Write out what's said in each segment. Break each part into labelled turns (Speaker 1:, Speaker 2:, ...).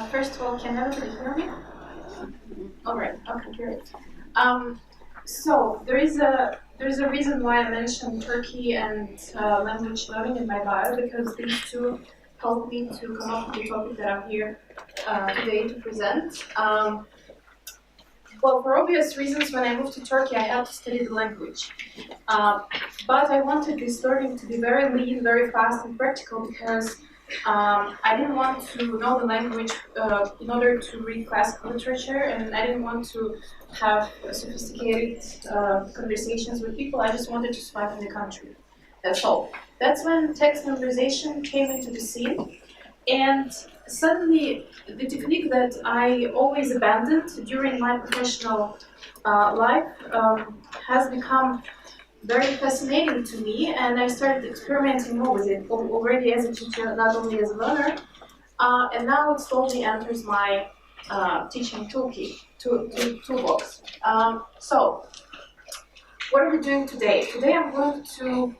Speaker 1: First of all, can everybody hear me? All right, okay, great. So there is a reason why I mentioned Turkey and language learning in my bio, because these two helped me to come up with the topic that I'm here today to present. Well, for obvious reasons, when I moved to Turkey, I had to study the language. But I wanted this learning to be very lean, very fast and practical, because I didn't want to know the language in order to read classical literature, and I didn't want to have sophisticated conversations with people. I just wanted to survive in the country. That's all. That's when text memorization came into the scene. And suddenly, the technique that I always abandoned during my professional life has become very fascinating to me, and I started experimenting more with it already as a teacher, not only as a learner. And now it slowly enters my teaching toolbox. So, what are we doing today? Today I'm going to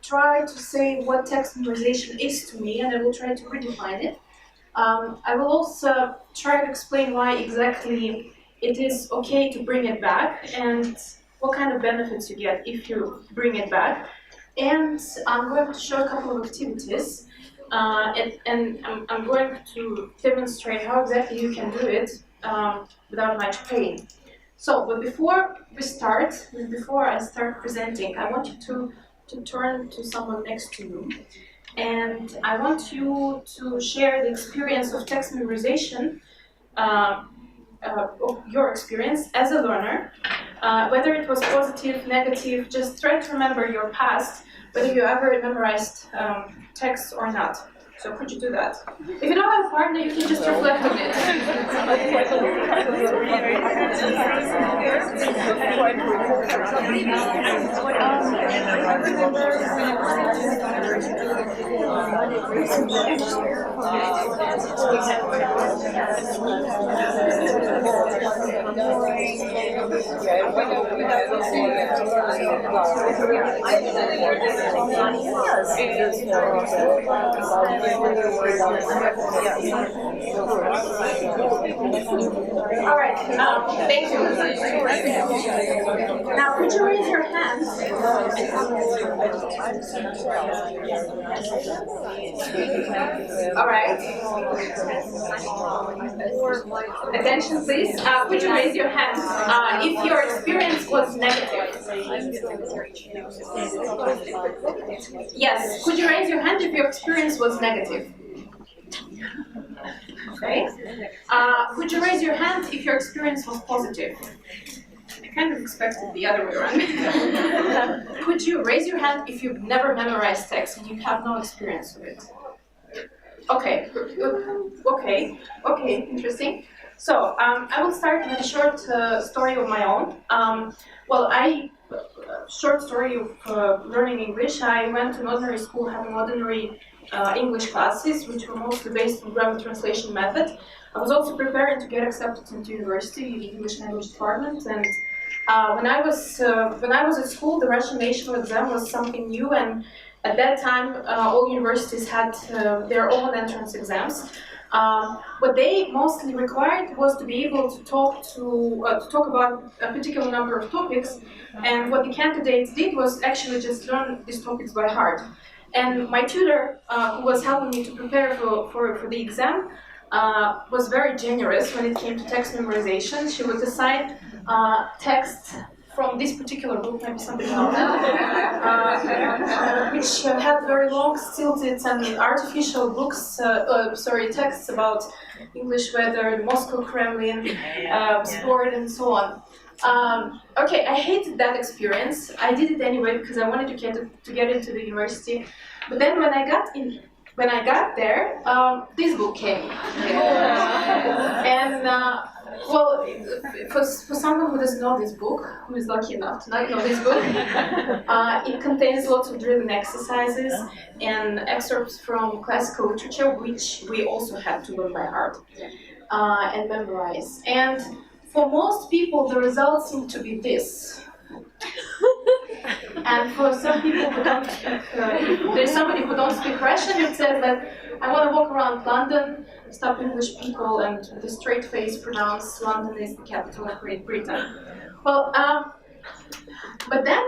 Speaker 1: try to say what text memorization is to me, and I will try to redefine it. I will also try to explain why exactly it is okay to bring it back, and what kind of benefits you get if you bring it back. And I'm going to show a couple of activities, and I'm going to demonstrate how exactly you can do it without much pain. So, but before I start presenting, I want you to turn to someone next to you. And I want you to share the experience of text memorization, of your experience as a learner, whether it was positive, negative. Just try to remember your past, whether you ever memorized text or not. So could you do that? If you don't have a partner, you can just reflect on it. All right, thank you. Now, could you raise your hand? All right. Attention, please. Could you raise your hand if your experience was negative? Yes. Could you raise your hand if your experience was negative? Okay. Could you raise your hand if your experience was positive? I kind of expected the other way around. Could you raise your hand if you've never memorized text and you have no experience with it? Okay. Okay, interesting. So, I will start with a short story of my own. Short story of learning English. I went to an ordinary school having ordinary English classes, which were mostly based on grammar translation method. I was also preparing to get accepted into university in the English language department, and when I was at school, the Russian national exam was something new, and at that time, all universities had their own entrance exams. What they mostly required was to be able to talk about a particular number of topics, and what the candidates did was actually just learn these topics by heart. And my tutor, who was helping me to prepare for the exam, was very generous when it came to text memorization. She would assign text from this particular book, maybe something like that, which had very long, stilted and artificial texts about English weather, Moscow Kremlin, sport, and so on. Okay, I hated that experience. I did it anyway because I wanted to get into the university. But then when I got there, this book came. And for someone who doesn't know this book, who is lucky enough to not know this book, it contains lots of drilling exercises and excerpts from classical literature, which we also had to learn by heart and memorize. And for most people, the results seem to be this. And for some people who don't speak, there's somebody who don't speak Russian, it says that I want to walk around London, stop English people, and with a straight face pronounce London is the capital of Great Britain. Well, but then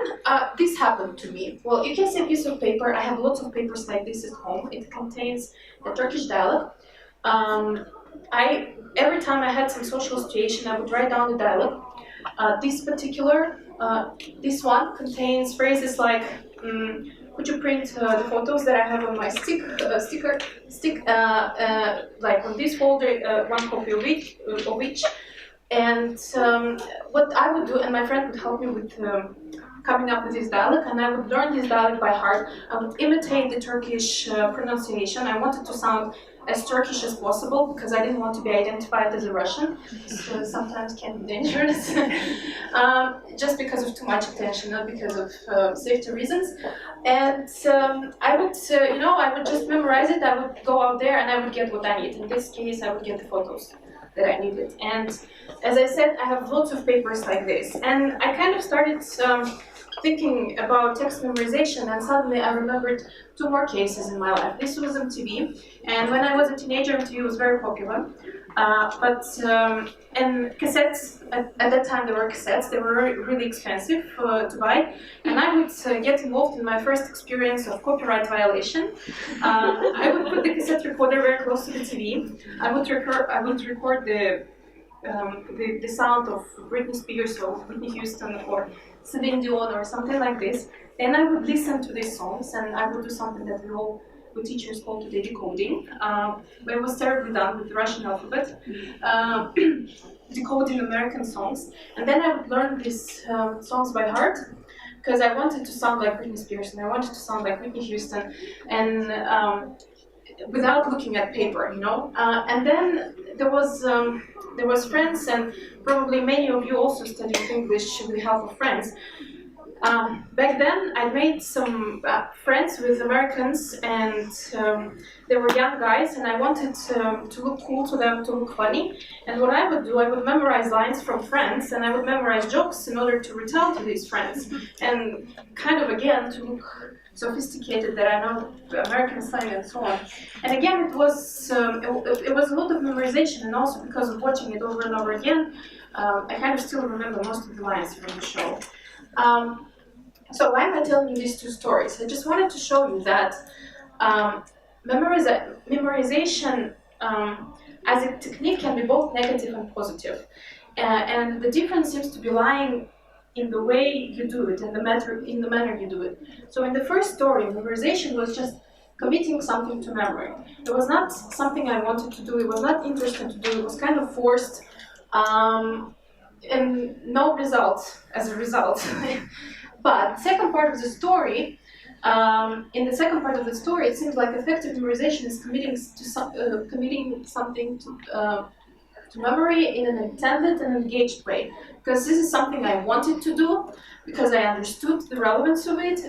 Speaker 1: this happened to me. Well, you can see a piece of paper. I have lots of papers like this at home. It contains the Turkish dialect. Every time I had some social situation, I would write down the dialogue. This one contains phrases like, could you print the photos that I have on my stick, like on this folder, one copy of each. And what I would do, and my friend would help me with coming up with this dialect, and I would learn this dialect by heart. I would imitate the Turkish pronunciation. I wanted to sound as Turkish as possible because I didn't want to be identified as a Russian, so sometimes can be dangerous, just because of too much attention, not because of safety reasons. And I would just memorize it. I would go out there and I would get what I need. In this case, I would get the photos that I needed. And as I said, I have lots of papers like this. And I kind of started thinking about text memorization, and suddenly I remembered two more cases in my life. This was MTV, and when I was a teenager, MTV was very popular. And cassettes, at that time there were cassettes, they were really expensive to buy, and I would get involved in my first experience of copyright violation. I would put the cassette recorder very close to the TV. I would record the sound of Britney Spears or Whitney Houston or Celine Dion or something like this. Then I would listen to these songs and I would do something that we teachers call today decoding. But it was terribly done with the Russian alphabet, decoding American songs. And then I would learn these songs by heart because I wanted to sound like Britney Spears and I wanted to sound like Whitney Houston, and without looking at paper, you know. And then there was friends, and probably many of you also studied English with the help of friends. Back then, I made some friends with Americans, and they were young guys, and I wanted to look cool to them, to look funny. And what I would do, I would memorize lines from Friends, and I would memorize jokes in order to retell to these friends, and kind of again to look sophisticated that I know American slang and so on. And again, it was a lot of memorization, and also because of watching it over and over again, I kind of still remember most of the lines from the show. So why am I telling you these two stories? I just wanted to show you that memorization as a technique can be both negative and positive. And the difference seems to be lying in the way you do it, in the manner you do it. So in the first story, memorization was just committing something to memory. It was not something I wanted to do, it was not interesting to do, it was kind of forced, and no result as a result. But the second part of the story, in the second part of the story, it seems like effective memorization is committing something to memory in an intended and engaged way. Because this is something I wanted to do, because I understood the relevance of it,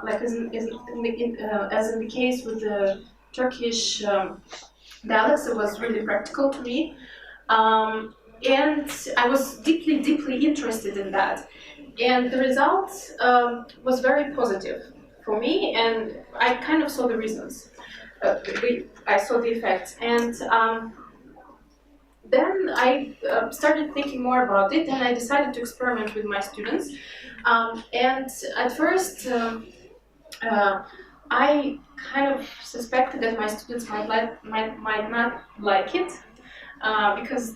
Speaker 1: like as in the case with the Turkish dialects, it was really practical to me. And I was deeply, deeply interested in that. And the result was very positive for me, and I kind of saw the reasons. I saw the effects. And then I started thinking more about it, and I decided to experiment with my students. And at first, I kind of suspected that my students might not like it, because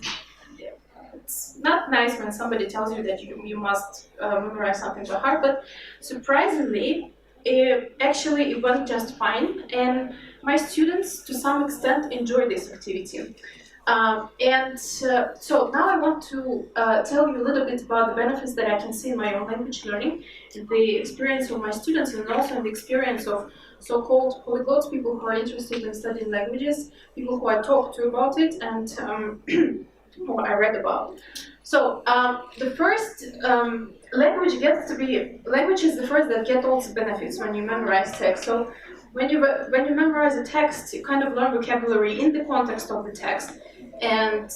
Speaker 1: it's not nice when somebody tells you that you must memorize something by heart, but surprisingly, it went just fine, and my students, to some extent, enjoy this activity. So now I want to tell you a little bit about the benefits that I can see in my own language learning, the experience of my students, and also the experience of so-called polyglots, people who are interested in studying languages, people who I talked to about it, and who I read about. So the first language is the first that gets all the benefits when you memorize text. So when you memorize a text, you kind of learn vocabulary in the context of the text, and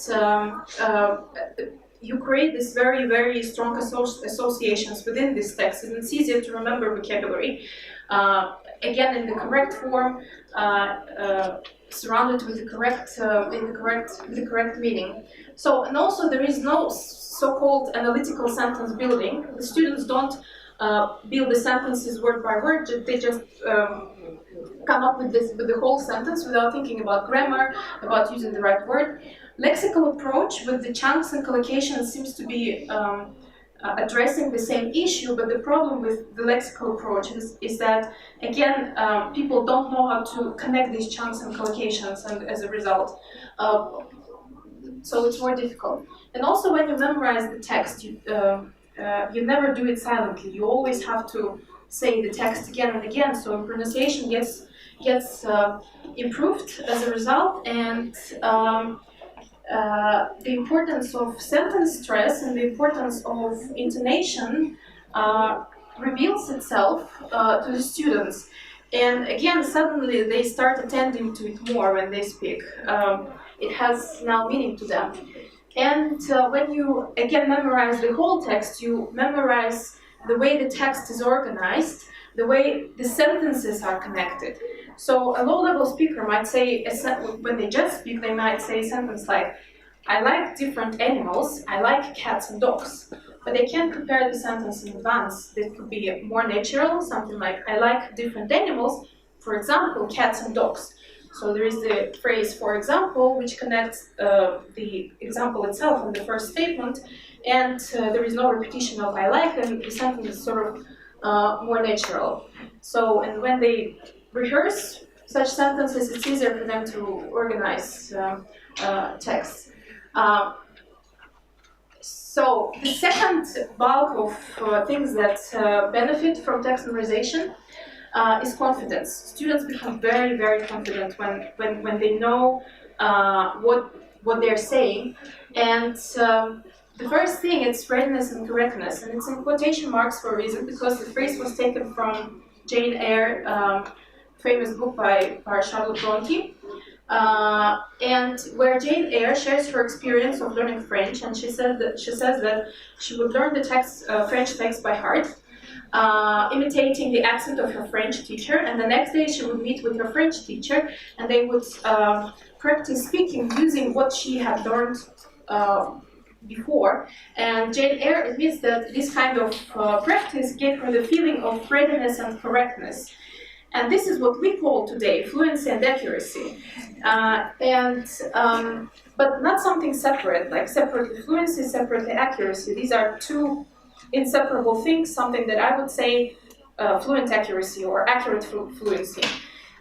Speaker 1: you create this very, very strong associations within this text, and it's easier to remember vocabulary. Again, in the correct form, surrounded with the correct meaning. So, and also there is no so-called analytical sentence building. The students don't build the sentences word by word. They just come up with the whole sentence without thinking about grammar, about using the right word. Lexical approach with the chunks and collocations seems to be addressing the same issue, but the problem with the lexical approach is that, again, people don't know how to connect these chunks and collocations, and as a result, so it's more difficult. And also, when you memorize the text, you never do it silently. You always have to say the text again and again, so pronunciation gets improved as a result, and the importance of sentence stress and the importance of intonation reveals itself to the students. And again, suddenly they start attending to it more when they speak. It has now meaning to them. And when you, again, memorize the whole text, you memorize the way the text is organized, the way the sentences are connected. So a low-level speaker might say, when they just speak, they might say a sentence like, I like different animals, I like cats and dogs. But they can't prepare the sentence in advance. It could be more natural, something like, I like different animals, for example, cats and dogs. So there is the phrase, for example, which connects the example itself in the first statement, and there is no repetition of I like, and the sentence is sort of more natural. So, and when they rehearse such sentences, it's easier for them to organize texts. So the second bulk of things that benefit from text memorization is confidence. Students become very, very confident when they know what they're saying. And the first thing is readiness and correctness, and it's in quotation marks for a reason, because the phrase was taken from Jane Eyre, famous book by Charlotte Bronte, and where Jane Eyre shares her experience of learning French, and she says that she would learn the French text by heart, imitating the accent of her French teacher, and the next day she would meet with her French teacher, and they would practice speaking using what she had learned before. And Jane Eyre admits that this kind of practice gave her the feeling of readiness and correctness. And this is what we call today fluency and accuracy. But not something separate, like separately fluency, separately accuracy. These are two inseparable things, something that I would say fluent accuracy or accurate fluency.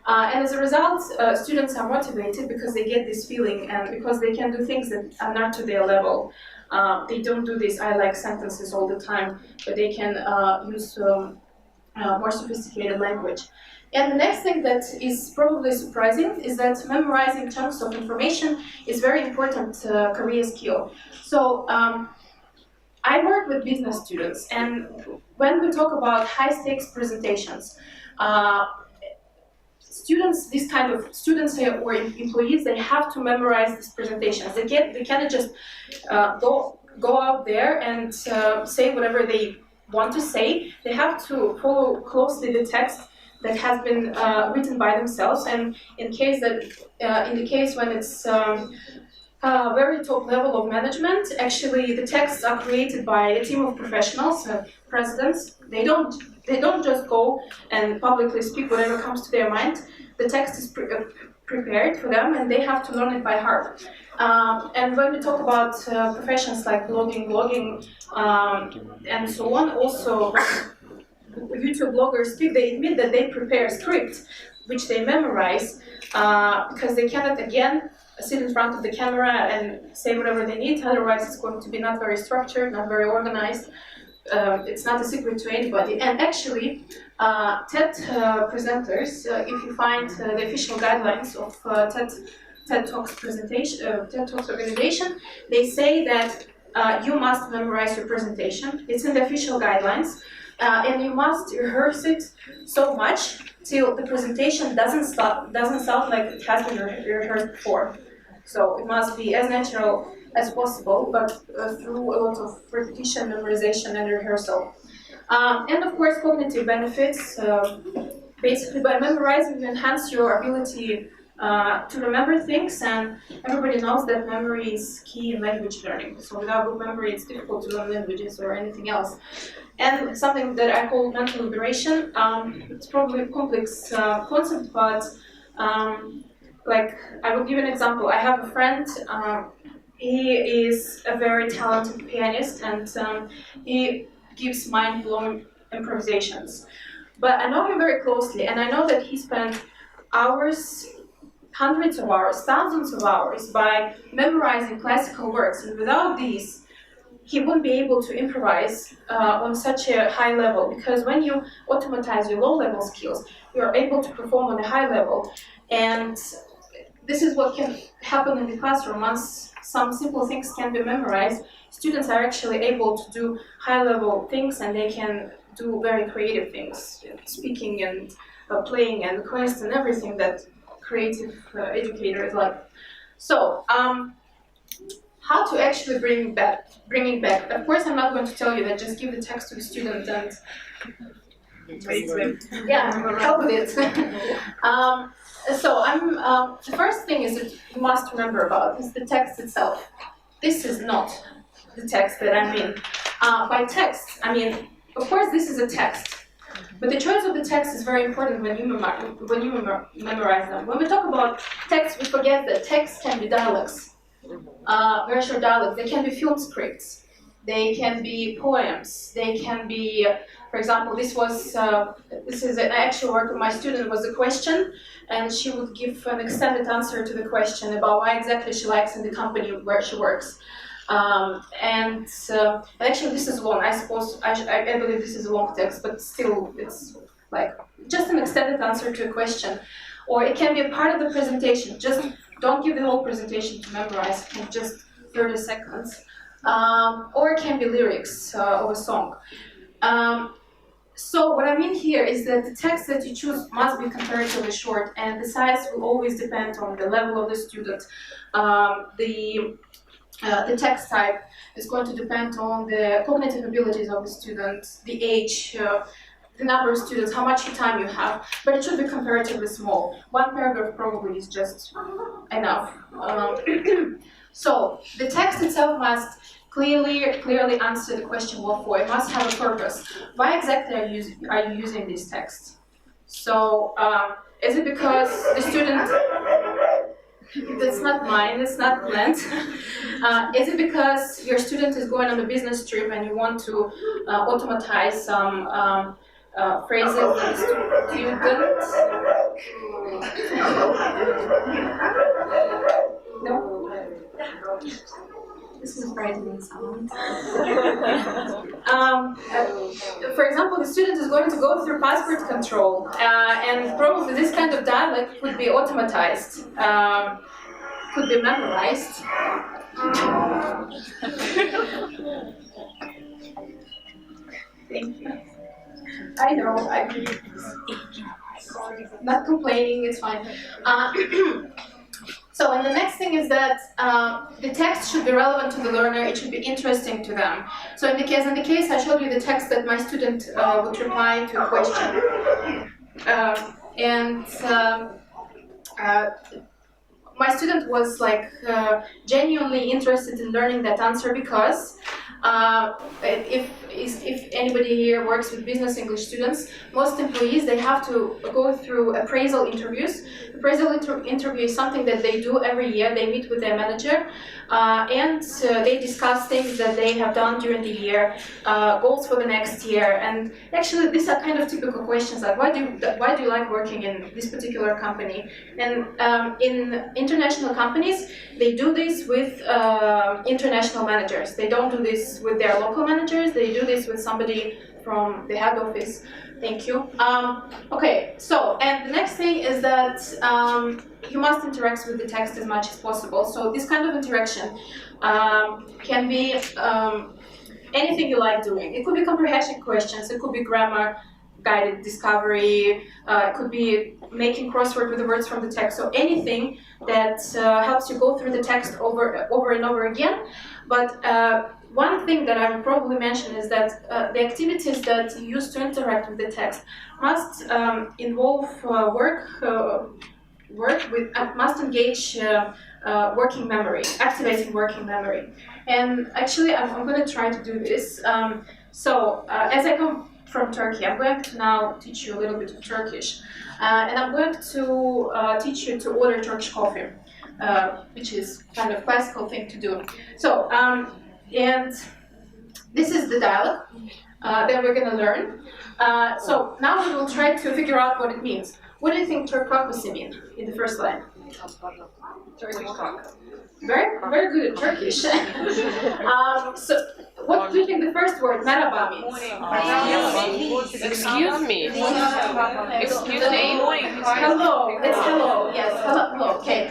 Speaker 1: And as a result, students are motivated because they get this feeling and because they can do things that are not to their level. They don't do these I like sentences all the time, but they can use more sophisticated language. And the next thing that is probably surprising is that memorizing chunks of information is very important career skill. So I work with business students, and when we talk about high-stakes presentations, these kind of students or employees, they have to memorize these presentations. They cannot just go out there and say whatever they want to say. They have to follow closely the text that has been written by themselves, and in the case when it's very top level of management, actually the texts are created by a team of professionals, presidents. They don't just go and publicly speak whatever comes to their mind. The text is prepared for them, and they have to learn it by heart. And when we talk about professions like blogging, and so on, also YouTube bloggers speak, they admit that they prepare scripts, which they memorize, because they cannot, again, sit in front of the camera and say whatever they need, otherwise it's going to be not very structured, not very organized. It's not a secret to anybody. And actually, TED presenters, if you find the official guidelines of TED Talks presentation, TED Talks organization, they say that you must memorize your presentation. It's in the official guidelines. And you must rehearse it so much till the presentation doesn't sound like it has been rehearsed before. So it must be as natural as possible, but through a lot of repetition, memorization, and rehearsal. And of course, cognitive benefits. Basically, by memorizing, you enhance your ability to remember things, and everybody knows that memory is key in language learning. So without good memory, it's difficult to learn languages or anything else. And something that I call mental liberation. It's probably a complex concept, but like I will give an example. I have a friend. He is a very talented pianist, and he gives mind-blowing improvisations. But I know him very closely, and I know that he spent hours, hundreds of hours, thousands of hours by memorizing classical works. And without these, he wouldn't be able to improvise on such a high level, because when you automatize your low-level skills, you're able to perform on a high level. And this is what can happen in the classroom. Once some simple things can be memorized, students are actually able to do high-level things, and they can do very creative things, speaking and playing and quest and everything that creative educators like. So, how to actually bring it back? Of course, I'm not going to tell you that just give the text to the student and help with it. So the first thing is that you must remember about is the text itself. This is not the text that I mean. By text, I mean, of course, this is a text. But the choice of the text is very important when you memorize them. When we talk about text, we forget that text can be dialogues, very short dialogues. They can be film scripts. They can be poems. They can be, for example, this is an actual work of my student. Was a question, and she would give an extended answer to the question about why exactly she likes in the company where she works. And actually, this is long. I suppose I believe this is a long text, but still, it's like just an extended answer to a question, or it can be a part of the presentation. Just don't give the whole presentation to memorize. It can be just 30 seconds, or it can be lyrics of a song. So what I mean here is that the text that you choose must be comparatively short, and the size will always depend on the level of the student. The text type is going to depend on the cognitive abilities of the student, the age, the number of students, how much time you have, but it should be comparatively small. One paragraph probably is just enough. So the text itself must clearly answer the question what for. It must have a purpose. Why exactly are you using this text? So is it because the student... That's not mine, it's not planned. Is it because your student is going on a business trip and you want to automatize some phrases that the student... No? This is frightening sound. For example, the student is going to go through passport control, and probably this kind of dialect could be automatized, could be memorized. Thank you. I know, I'm not complaining, it's fine. So, and the next thing is that the text should be relevant to the learner, it should be interesting to them. So in the case I showed you the text that my student would reply to a question. My student was like genuinely interested in learning that answer because if anybody here works with business English students, most employees, they have to go through appraisal interviews. Appraisal interview is something that they do every year. They meet with their manager and they discuss things that they have done during the year, goals for the next year. And actually, these are kind of typical questions like, why do you like working in this particular company? And in international companies, they do this with international managers. They don't do this with their local managers. They do this with somebody from the head office. Thank you. Okay, so, and the next thing is that you must interact with the text as much as possible. So this kind of interaction can be anything you like doing. It could be comprehension questions, it could be grammar, guided discovery, could be making crossword with the words from the text, so anything that helps you go through the text over and over again. But one thing that I would probably mention is that the activities that you use to interact with the text must involve must engage working memory, activating working memory. And actually, I'm going to try to do this. As I come from Turkey, I'm going to now teach you a little bit of Turkish. And I'm going to teach you to order Turkish coffee, which is kind of classical thing to do. So, and this is the dialogue that we're going to learn. So now we will try to figure out what it means. What do you think Turkakvasi means in the first line?
Speaker 2: Turkish cock.
Speaker 1: Very good at Turkish. So, what do you think the first word merhaba means?
Speaker 2: Excuse me. Excuse me.
Speaker 1: Hello. It's hello. Yes. Hello. Okay.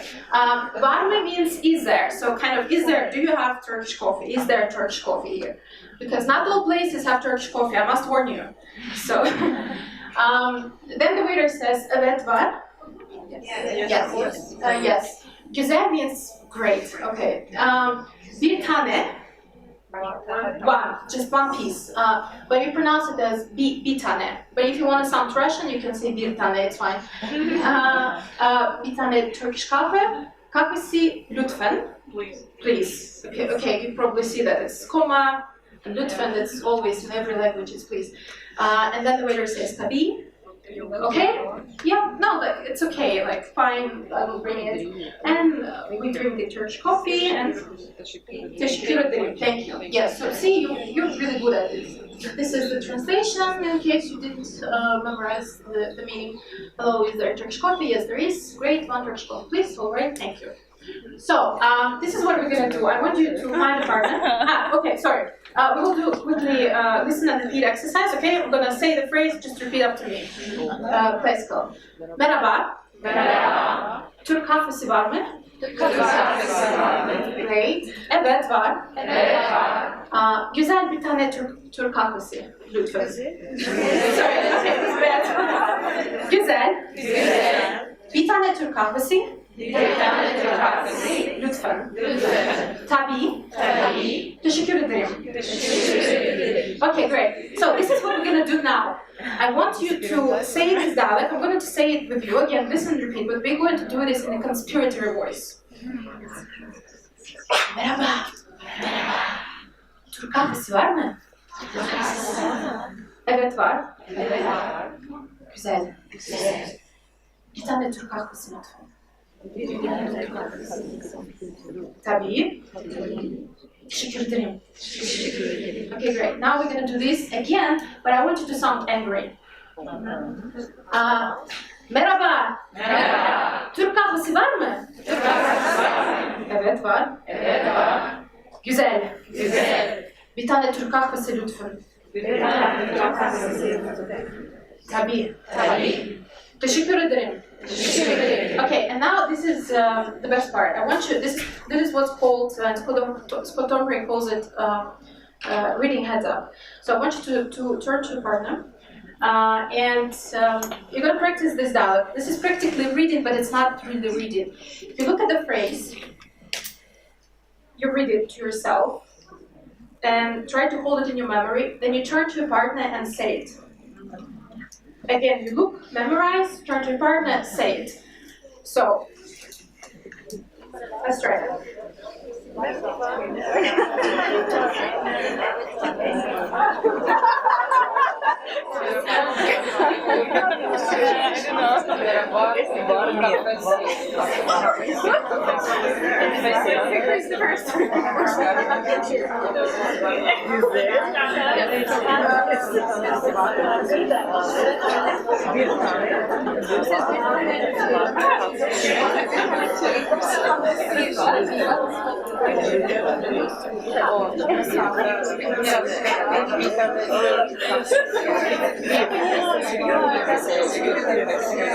Speaker 1: Var mı means is there. So kind of is there. Do you have Turkish coffee? Is there Turkish coffee here? Because not all places have Turkish coffee. I must warn you. So then the waiter says evet var. Yes. Güzel means great. Okay. Bir tane. One, just one piece. But you pronounce it as bir tane. But if you want to sound Russian, you can say bir tane, it's fine. Bir tane Turkish kahve. Kahvesi lütfen. Please. Okay, you probably see that it's comma. And lütfen, it's always in every language, it's please. And then the waiter says tabii. Okay? Yeah, no, like, it's okay, like, fine, I will bring it. And we drink the Turkish coffee and teşekkür ederim, thank you. Yes, so see, you're really good at it. This is the translation, in case you didn't memorize the meaning. Hello, is there Turkish coffee? Yes, there is. Great, one Turkish coffee, please. All right, thank you. So, this is what we're going to do. I want you to find a partner. Okay, sorry. We will do quickly listen and repeat exercise, okay? I'm going to say the phrase, just repeat after me. Classical. Merhaba. Türk kahvesi var mı? Great. Evet var. Güzel bir tane Türk kahvesi. Lütfen. Sorry, it's bad. Güzel. Bir tane Türk kahvesi. Lütfen. Tabii. Teşekkür ederim. Okay, great. So this is what we're going to do now. I want you to say this dialogue. I'm going to say it with you. Again, listen and repeat. But we're going to do this in a conspiratory voice. Merhaba. Türk kahvesi var mı? Evet var. Güzel. Bir tane Türk kahvesi lütfen. Tabii. Teşekkür ederim. Okay, great. Now we're going to do this again, but I want you to sound angry. Merhaba. Türk kahvesi var mı? Evet var. Güzel. Bir tane Türk kahvesi lütfen. Tabii. Teşekkür ederim. Okay, and now this is the best part. I want you. This is what's called Spotomri calls it reading heads up. So I want you to turn to your partner, and you're going to practice this dialogue. This is practically reading, but it's not really reading. If you look at the phrase, you read it to yourself, and try to hold it in your memory. Then you turn to your partner and say it. Again, you look, memorize, turn to your partner, say it. So, let's try it.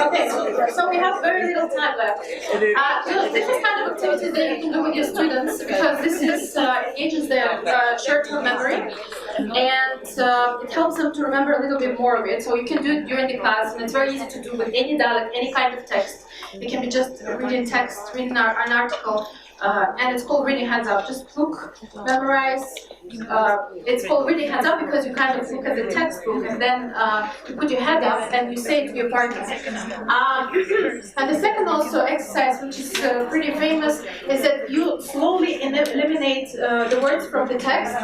Speaker 1: Okay, so we have very little time left. This is kind of activities that you can do with your students because this is engages their short-term memory. and it helps them to remember a little bit more of it. So you can do it during the class, and it's very easy to do with any dialect, any kind of text. It can be just reading text, reading an article, and it's called reading hands up. Just look, memorize. It's called reading hands up because you kind of look at the textbook and then you put your head up and you say it to your partner. And the second also exercise, which is pretty famous, is that you slowly eliminate the words from the text.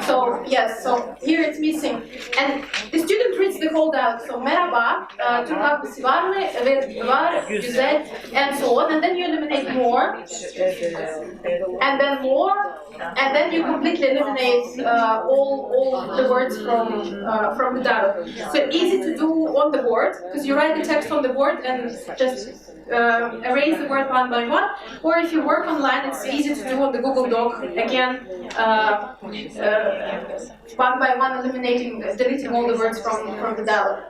Speaker 1: So yes, so here it's missing. And the student reads the whole dialogue. So merhaba, Türk kahvesi var mı? Evet var, güzel, and so on. And then you eliminate more, and then more, and then you completely eliminate all the words from the dialogue. So easy to do on the board, because you write the text on the board and just erase the word one by one. Or if you work online, it's easy to do on the Google Doc. Again, one by one, deleting all the words from the dialogue.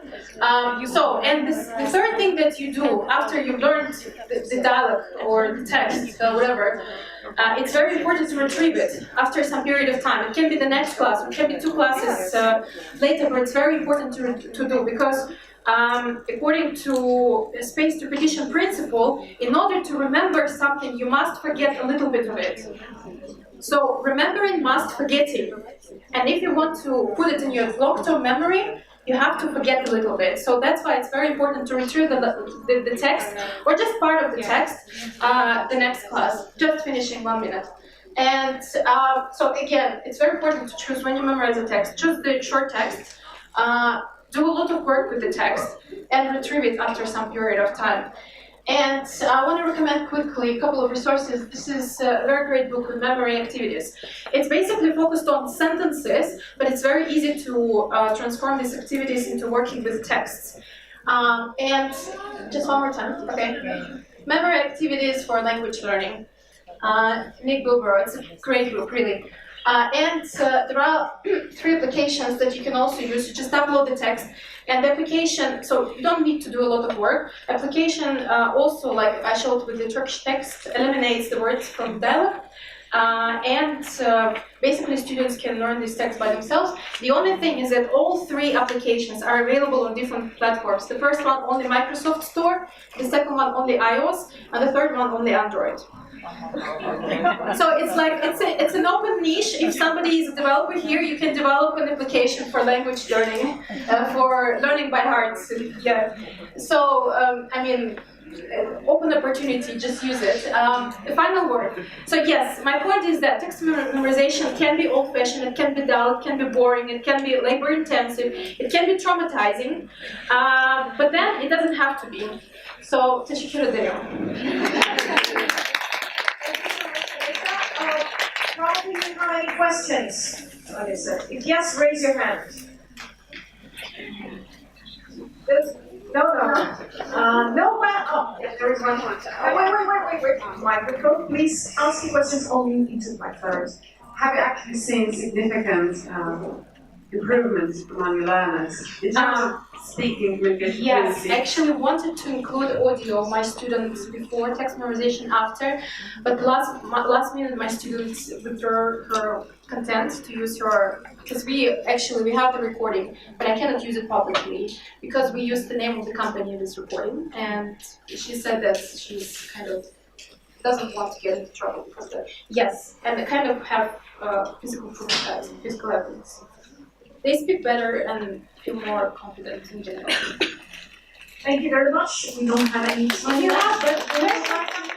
Speaker 1: And the third thing that you do after you've learned the dialogue or the text, whatever, it's very important to retrieve it after some period of time. It can be the next class, it can be 2 classes later, but it's very important to do because according to the spaced repetition principle, in order to remember something, you must forget a little bit of it. So remembering must forgetting. And if you want to put it in your long-term memory, you have to forget a little bit. So that's why it's very important to retrieve the text, or just part of the text, the next class. Just finishing 1 minute. And so again, it's very important to choose when you memorize a text. Choose the short text, do a lot of work with the text, and retrieve it after some period of time. And I want to recommend quickly a couple of resources. This is a very great book with memory activities. It's basically focused on sentences, but it's very easy to transform these activities into working with texts. And just one more time, okay? Memory activities for language learning. Nick Bilbro, it's a great book, really. And there are 3 applications that you can also use. You just upload the text, and the application, so you don't need to do a lot of work. Application also, like I showed with the Turkish text, eliminates the words from dialogue. And basically students can learn this text by themselves. The only thing is that all 3 applications are available on different platforms. The first one only Microsoft Store, the second one only iOS, and the third one only Android. So it's like it's an open niche. If somebody is a developer here, you can develop an application for language learning, for learning by heart. Yeah. So I mean, open opportunity. Just use it. The final word. So yes, my point is that text memorization can be old-fashioned. It can be dull. It can be boring. It can be labor-intensive. It can be traumatizing. But then it doesn't have to be. So teşekkür ederim.
Speaker 3: Probably you have any questions, Olesya? If yes, raise your hand. No. No, oh, there is one more. Wait. Microphone, please ask the questions only into the microphone.
Speaker 4: Have you actually seen significant improvements among your learners in terms of speaking, communication,
Speaker 1: Yes,
Speaker 4: fluency?
Speaker 1: I actually wanted to include audio of my students before, text memorization after, but last minute my students withdrew her consent to use her, because we have the recording, but I cannot use it publicly because we used the name of the company in this recording, and she said that she's kind of doesn't want to get into trouble because and they kind of have physical proof, physical evidence. They speak better and feel more confident in general.
Speaker 3: Thank you very much. We don't have any time left, but